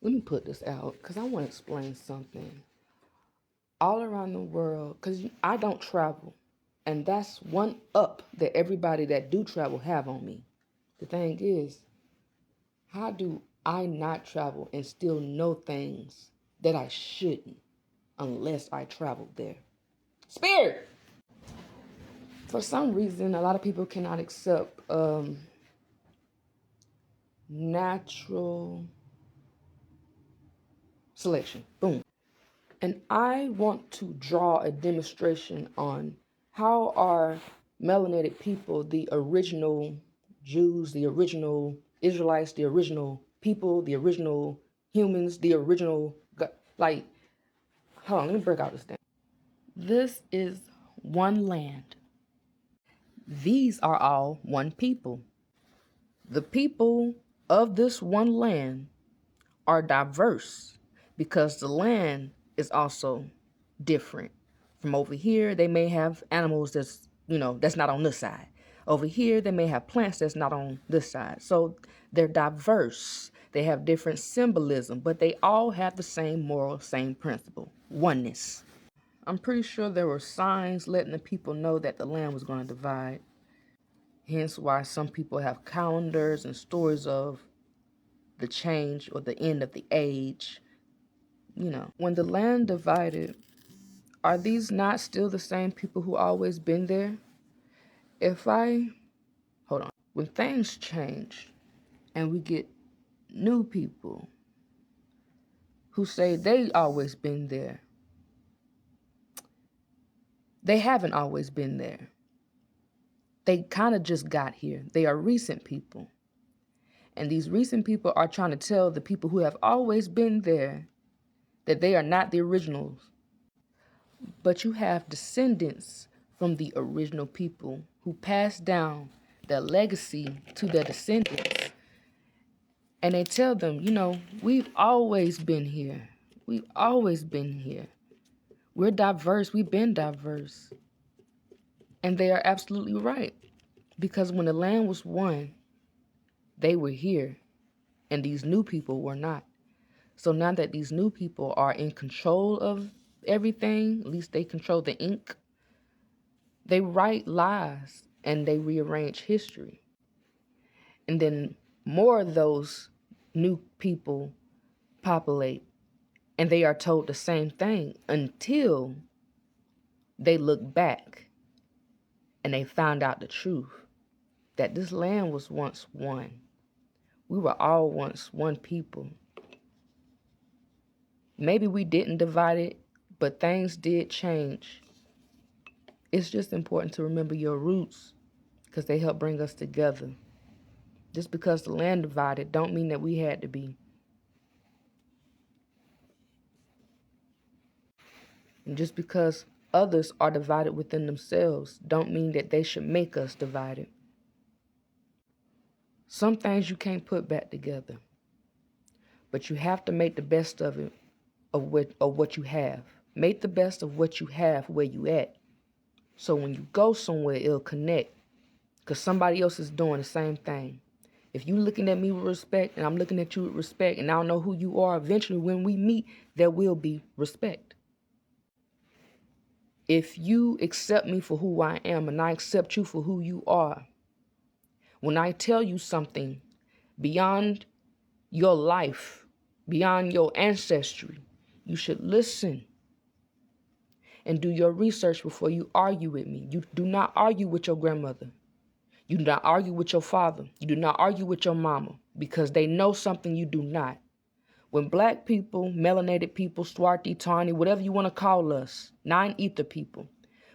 Let me put this out because I want to explain something. All around the world, because I don't travel, and that's one up that everybody that do travel have on me. The thing is, how do I not travel and still know things that I shouldn't unless I traveled there? Spirit! For some reason, a lot of people cannot accept natural selection. Boom. And I want to draw a demonstration on how are melanated people, the original Jews, the original Israelites, the original people, the original humans, the original, like, hold on, let me break out this thing. This is one land. These are all one people. The people of this one land are diverse because the land is also different. From over here, they may have animals that's not on this side. Over here, they may have plants that's not on this side. So they're diverse. They have different symbolism, but they all have the same moral, same principle, oneness. I'm pretty sure there were signs letting the people know that the land was going to divide. Hence why some people have calendars and stories of the change or the end of the age. When the land divided, are these not still the same people who always been there? Hold on. When things change and we get new people who say they always been there, they haven't always been there. They kind of just got here. They are recent people. And these recent people are trying to tell the people who have always been there that they are not the originals. But you have descendants from the original people who passed down their legacy to their descendants. And they tell them, we've always been here. We've always been here. We're diverse. We've been diverse. And they are absolutely right. Because when the land was won, they were here. And these new people were not. So now that these new people are in control of everything, at least they control the ink, they write lies and they rearrange history. And then more of those new people populate and they are told the same thing until they look back and they found out the truth that this land was once one. We were all once one people. Maybe we didn't divide it, but things did change. It's just important to remember your roots because they help bring us together. Just because the land divided don't mean that we had to be. And just because others are divided within themselves don't mean that they should make us divided. Some things you can't put back together, but you have to make the best of it, of what you have. Make the best of what you have where you at. So when you go somewhere, it'll connect because somebody else is doing the same thing. If you're looking at me with respect and I'm looking at you with respect and I don't know who you are, eventually when we meet, there will be respect. If you accept me for who I am and I accept you for who you are, when I tell you something beyond your life, beyond your ancestry, you should listen and do your research before you argue with me. You do not argue with your grandmother. You do not argue with your father. You do not argue with your mama because they know something you do not. When black people, melanated people, Swarthi, Tawny, whatever you want to call us, non-ether people,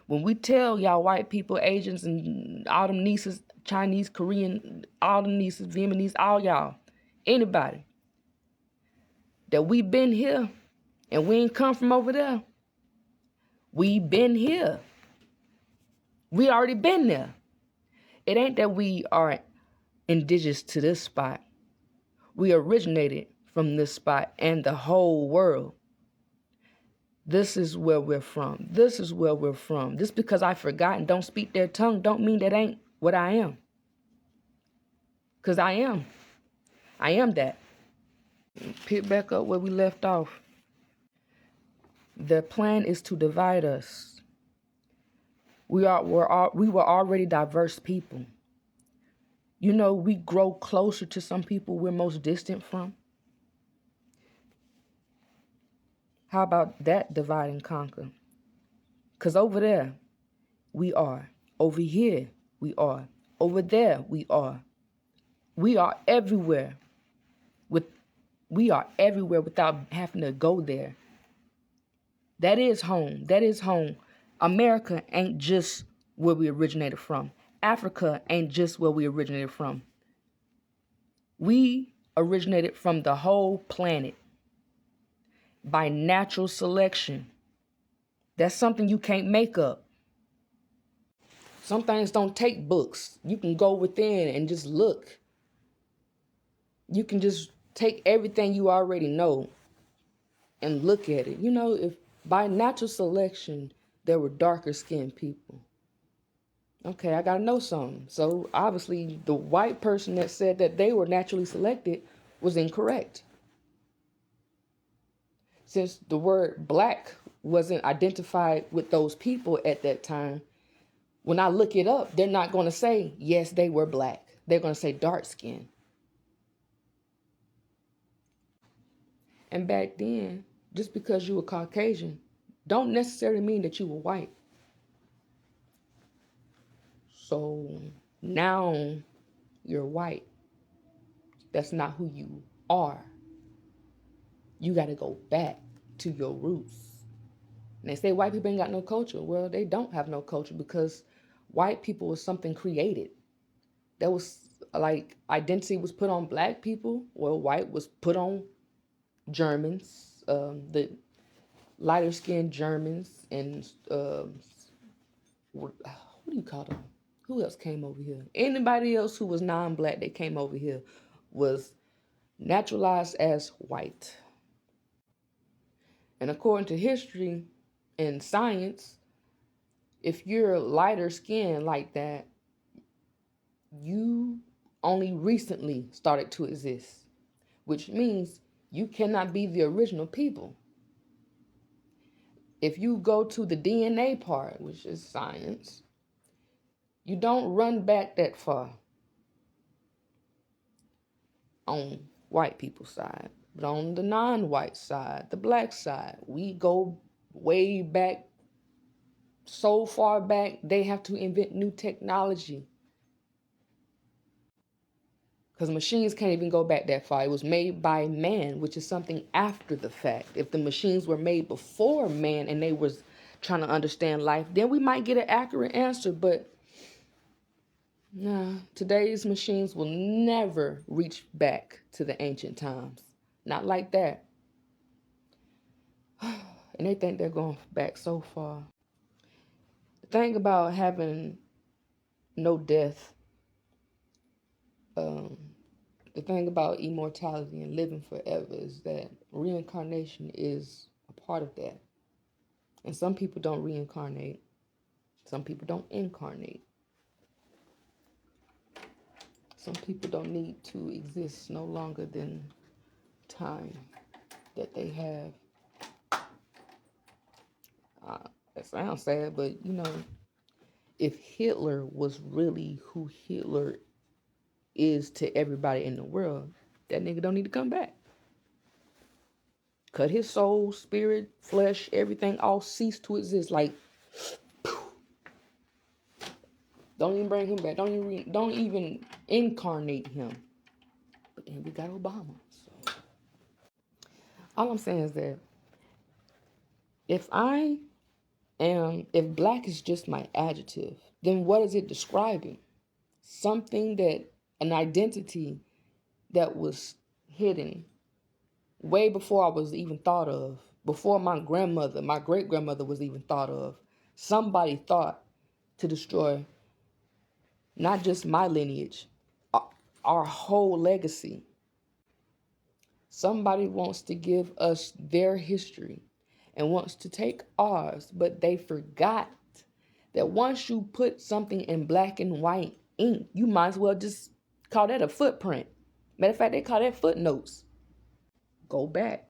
when we tell y'all white people, Asians, and all them nieces, Chinese, Korean, all them nieces, Vietnamese, all y'all, anybody, that we been here and we ain't come from over there, we been here. We already been there. It ain't that we are indigenous to this spot. We originated from this spot and the whole world. This is where we're from. This is where we're from. Just because I forgot and don't speak their tongue don't mean that ain't what I am. Because I am. I am that. Pick back up where we left off. Their plan is to divide us. We were already diverse people. You know, we grow closer to some people we're most distant from. How about that divide and conquer? Because over there, we are. Over here, we are. Over there, we are. We are everywhere. We are everywhere without having to go there. That is home. That is home. America ain't just where we originated from. Africa ain't just where we originated from. We originated from the whole planet by natural selection. That's something you can't make up. Some things don't take books. You can go within and just look. You can just take everything you already know and look at it. You know, if by natural selection, there were darker skinned people. Okay, I gotta know something. So obviously the white person that said that they were naturally selected was incorrect. Since the word black wasn't identified with those people at that time, when I look it up, they're not gonna say, yes, they were black. They're gonna say dark skin. And back then, just because you were Caucasian, don't necessarily mean that you were white. So now you're white. That's not who you are. You got to go back to your roots. And they say white people ain't got no culture. Well, they don't have no culture because white people was something created. That was like identity was put on black people. Well, white was put on Germans, the lighter skinned Germans, and what do you call them? Who else came over here? Anybody else who was non-black that came over here was naturalized as white. And according to history and science, if you're lighter skinned like that, you only recently started to exist, which means you cannot be the original people. If you go to the DNA part, which is science, you don't run back that far on white people's side. But on the non-white side, the black side, we go way back, so far back, they have to invent new technology. Because machines can't even go back that far. It was made by man, which is something after the fact. If the machines were made before man and they was trying to understand life, then we might get an accurate answer. But nah, today's machines will never reach back to the ancient times. Not like that. And they think they're going back so far. The thing about having no death, the thing about immortality and living forever is that reincarnation is a part of that. And some people don't reincarnate. Some people don't incarnate. Some people don't need to exist no longer than time that they have. That sounds sad, but you know, if Hitler was really who Hitler is to everybody in the world, that nigga don't need to come back. Cut his soul, spirit, flesh, everything all cease to exist. Like, don't even bring him back. Don't even incarnate him. But then we got Obama. So all I'm saying is that if black is just my adjective, then what is it describing? Something that, an identity that was hidden way before I was even thought of, before my great grandmother was even thought of. Somebody thought to destroy not just my lineage, our whole legacy. Somebody wants to give us their history and wants to take ours, but they forgot that once you put something in black and white ink, you might as well just call that a footprint. Matter of fact, they call that footnotes. go back.